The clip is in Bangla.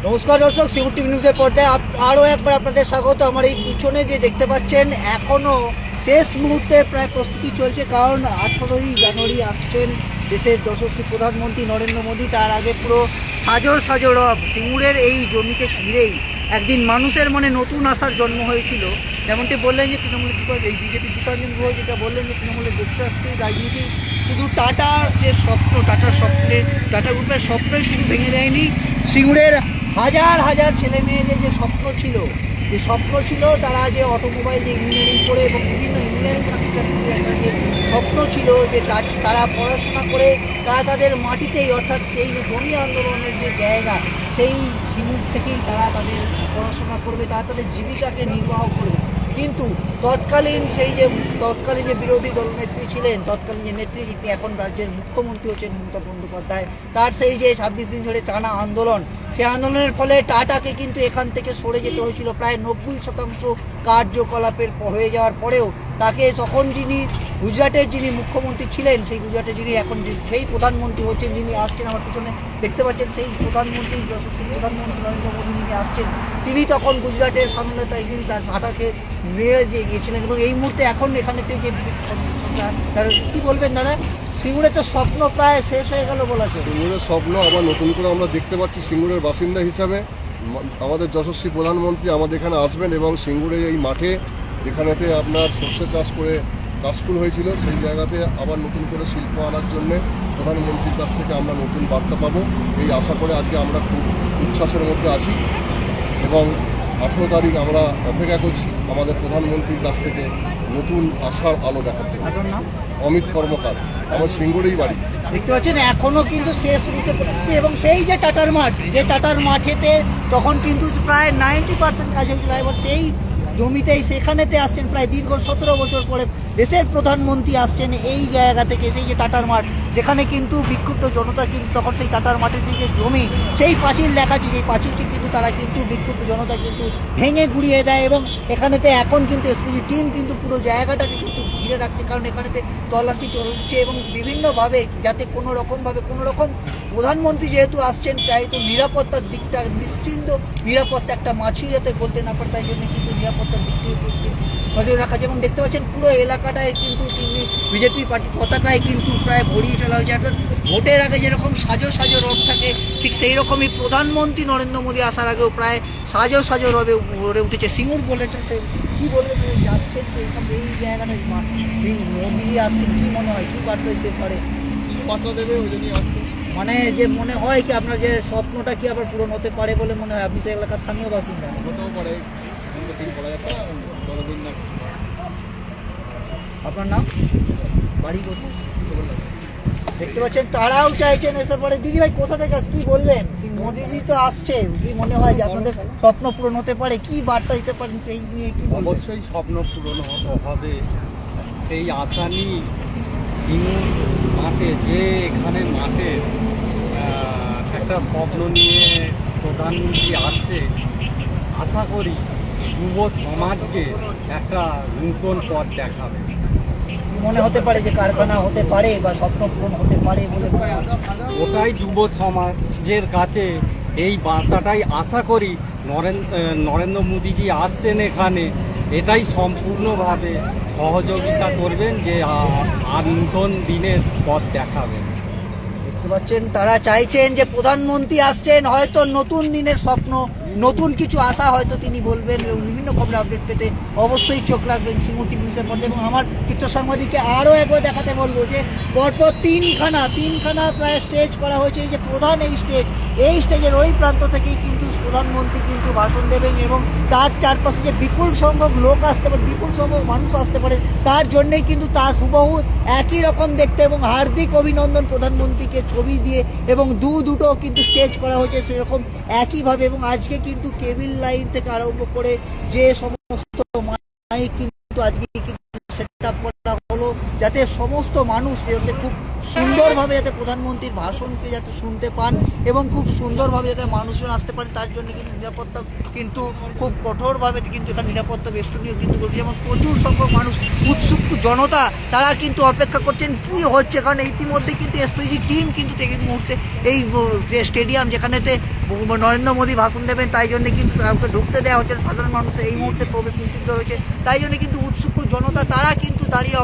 নমস্কার দর্শক, সিঙ্গুর টিভি নিউজের পর্দায় আরও একবার আপনাদের স্বাগত। আমার এই পিছনে যে দেখতে পাচ্ছেন, এখনও শেষ মুহূর্তে প্রায় প্রস্তুতি চলছে, কারণ 18ই জানুয়ারি আসছেন দেশের যশস্বী প্রধানমন্ত্রী নরেন্দ্র মোদী। তার আগে পুরো সাজর রব সিঙ্গুরের এই জমিকে ঘিরেই একদিন মানুষের মনে নতুন আশার জন্ম হয়েছিল। যেমনটি বললেন যে তৃণমূলের এই বিজেপি দীপাঞ্জন গুহ যেটা বললেন যে তৃণমূলের দেশপ্রান্তিক রাজনীতি শুধু টাটার যে স্বপ্ন, টাটা গ্রুপের স্বপ্নই শুধু ভেঙে দেয়নি, সিঙ্গুরের হাজার হাজার ছেলে মেয়েদের যে স্বপ্ন ছিল তারা যে অটোমোবাইল যে ইঞ্জিনিয়ারিং করে এবং বিভিন্ন ইঞ্জিনিয়ারিং ছাত্রছাত্রীদের একটা যে স্বপ্ন ছিল যে তারা পড়াশোনা করে তারা তাদের মাটিতেই, অর্থাৎ সেই যে জমি আন্দোলনের যে জায়গা, সেই সিঙ্গুর থেকেই তারা তাদের পড়াশোনা করবে, তারা তাদের জীবিকাকে নির্বাহ করবে। কিন্তু তৎকালীন যে বিরোধী দলনেত্রী ছিলেন, তৎকালীন যে নেত্রী, যিনি এখন রাজ্যের মুখ্যমন্ত্রী হচ্ছেন মমতা বন্দ্যোপাধ্যায়, তার সেই যে 26 দিন ধরে টানা আন্দোলন, সেই আন্দোলনের ফলে টাটাকে কিন্তু এখান থেকে সরে যেতে হয়েছিল। প্রায় 90% কার্যকলাপের হয়ে যাওয়ার পরেও তাকে তখন গুজরাটের যিনি মুখ্যমন্ত্রী ছিলেন, সেই গুজরাটের যিনি এখন সেই প্রধানমন্ত্রী হচ্ছেন, যিনি আসছেন আমার পিছনে দেখতে পাচ্ছেন, সেই প্রধানমন্ত্রী যশস্বী প্রধানমন্ত্রী নরেন্দ্র মোদী যিনি আসছেন, তিনি তখন গুজরাটের সামলাতায় তিনি তার টাটাকে নিয়ে যে গিয়েছিলেন। এবং এই মুহূর্তে এখন এখানে যে কি বলবেন দাদা, সিঙ্গুরের তো স্বপ্ন প্রায় শেষ হয়ে গেল বলা যায়। সিঙ্গুরের স্বপ্ন আবার নতুন করে আমরা দেখতে পাচ্ছি। সিঙ্গুরের বাসিন্দা হিসাবে আমাদের যশস্বী প্রধানমন্ত্রী আমাদের এখানে আসবেন এবং সিঙ্গুরের এই মাঠে যেখানেতে আপনার সর্ষে চাষ করে কাশফুল হয়েছিল, সেই জায়গাতে আবার নতুন করে শিল্প আনার জন্য প্রধানমন্ত্রীর কাছ থেকে আমরা নতুন বার্তা পাবো, এই আশা করে আজকে আমরা খুব উচ্ছ্বাসের মধ্যে আছি। এবং 18 তারিখ আমরা অপেক্ষা করছি আমাদের প্রধানমন্ত্রীর কাছ থেকে নতুন আশার আলো দেখার জন্য। অমিত কর্মকার, আমার সিঙ্গুরেই বাড়ি। দেখতে পাচ্ছেন এখনো কিন্তু শেষ রুটে পরিস্থিতি, এবং সেই যে টাটার মাঠেতে তখন কিন্তু প্রায় 90% কাজ হয়েছিল। এবার সেই জমিতেই সেখানেতে আসছেন প্রায় দীর্ঘ 17 বছর পরে দেশের প্রধানমন্ত্রী আসছেন এই জায়গা থেকে, সেই যে টাটার মাঠ, যেখানে কিন্তু বিক্ষুব্ধ জনতা কিন্তু তখন সেই টাটার মাঠের যে জমি, সেই পাঁচিল দেখাচ্ছে, সেই পাঁচিলটি কিন্তু তারা কিন্তু বিক্ষুব্ধ জনতা কিন্তু ভেঙে গুড়িয়ে দেয়। এবং এখানেতে এখন কিন্তু এসপিজি টিম কিন্তু পুরো জায়গাটাকে কিন্তু ঘিরে রাখছে, কারণ এখানেতে তল্লাশি চলছে এবং বিভিন্নভাবে যাতে কোনো রকম প্রধানমন্ত্রী যেহেতু আসছেন, তাই তো নিরাপত্তার দিকটা নিশ্চিন্ত নিরাপত্তা একটা মাছিও যাতে বলতে না পারে, তাই জন্য কিন্তু নিরাপত্তার দিকটি নজর রাখা যায়। এবং দেখতে পাচ্ছেন পুরো এলাকাটায় কিন্তু বিজেপি পার্টির পতাকায় কিন্তু প্রায় ভরিয়ে চলা হয়েছে। অর্থাৎ ভোটের আগে যেরকম সাজো রব থাকে, ঠিক সেই রকমই প্রধানমন্ত্রী নরেন্দ্র মোদী আসার আগেও প্রায় সাজো রবে গড়ে উঠেছে। সিঙ্গুর বলেছেন, সে কী বলবেন যাচ্ছেন যে এই জায়গাটায় মোদী আসছেন, কী মনে হয়, কী বার্তা দিতে পারে? বার্তা দেবে ওই জন্যই আসছে। মানে যে মনে হয় কি আপনার যে স্বপ্নটা কি আবার পূরণ হতে পারে বলে মনে হয়? আপনি তো এলাকার স্থানীয় বাসিন্দা। হতেও পারে, আপনার নাম, বাড়ি কোথায়? দেখতে পাচ্ছেন তারাও চাইছেন এসে পরে। দিদি ভাই কোথা থেকে কি বলবেন? মোদিজি তো আসছে, কি মনে হয় যে আপনাদের স্বপ্ন পূরণ হতে পারে? কি বার্তা দিতে পারেন সেই নিয়ে? কি অবশ্যই স্বপ্ন পূরণ হবে, সেই আশা নিয়ে সিঙ্গুর মাঠে এখানে মাঠে একটা স্বপ্ন নিয়ে প্রধানমন্ত্রী আসছে। আশা করি যুব সমাজকে একটা নূতন পথ দেখাবে। মনে হতে পারে যে কারখানা হতে পারে বা স্বপ্ন পূরণ হতে পারে বলে? ওটাই যুব সমাজের কাছে এই বার্তাটাই আশা করি। নরেন্দ্র মোদীজি আসছেন এখানে, এটাই সম্পূর্ণভাবে সহযোগিতা করবেন, যে আর নূতন দিনের পথ দেখাবেন। দেখতে পাচ্ছেন তারা চাইছেন যে প্রধানমন্ত্রী আসছেন, হয়তো নতুন দিনের স্বপ্ন, নতুন কিছু আশা হয়তো তিনি বলবেন। এবং বিভিন্ন খবর আপডেট পেতে অবশ্যই চোখ রাখবেন সিঙ্গুর টিভি নিউজের পর্দায়। এবং আমার চিত্র সাংবাদিককে আরও একবার দেখাতে বলবো যে পরপর তিনখানা প্রায় স্টেজ করা হয়েছে। এই যে প্রধান এই স্টেজের ওই প্রান্ত থেকেই কিন্তু প্রধানমন্ত্রী কিন্তু ভাষণ দেবেন, এবং তার চারপাশে যে বিপুল সংখ্যক লোক আসতে পারে, বিপুল সংখ্যক মানুষ আসতে পারে, তার জন্যেই কিন্তু তার হুবহু একই রকম দেখতে এবং হার্দিক অভিনন্দন প্রধানমন্ত্রীকে ছবি দিয়ে এবং দুটো কিন্তু স্টেজ করা হয়েছে সেরকম একইভাবে। এবং আজকে কিন্তু কেবিল লাইন থেকে আরম্ভ করে যে সমস্ত মাইক কিন্তু আজকে কিন্তু সেট আপ করা হলো, যাতে সমস্ত মানুষ যাতে খুব সুন্দরভাবে যাতে প্রধানমন্ত্রীর ভাষণকে যাতে শুনতে পান এবং খুব সুন্দরভাবে যাতে মানুষজন আসতে পারে, তার জন্য কিন্তু নিরাপত্তা কিন্তু খুব কঠোরভাবে কিন্তু এখানে নিরাপত্তা বেষ্টনীয় কিন্তু করছে। যেমন প্রচুর সংখ্যক মানুষ, উৎসুক জনতা, তারা কিন্তু অপেক্ষা করছেন কি হচ্ছে, কারণ ইতিমধ্যে কিন্তু এসপিজি টিম কিন্তু এই মুহূর্তে এই যে স্টেডিয়াম যেখানেতে নরেন্দ্র মোদী ভাষণ দেবেন, তাই জন্য কিন্তু কাউকে ঢুকতে দেওয়া হচ্ছে না, সাধারণ মানুষের এই মুহূর্তে প্রবেশ নিষিদ্ধ রয়েছে। তাই জন্য কিন্তু উৎসুক জনতা তারা কিন্তু দাঁড়িয়ে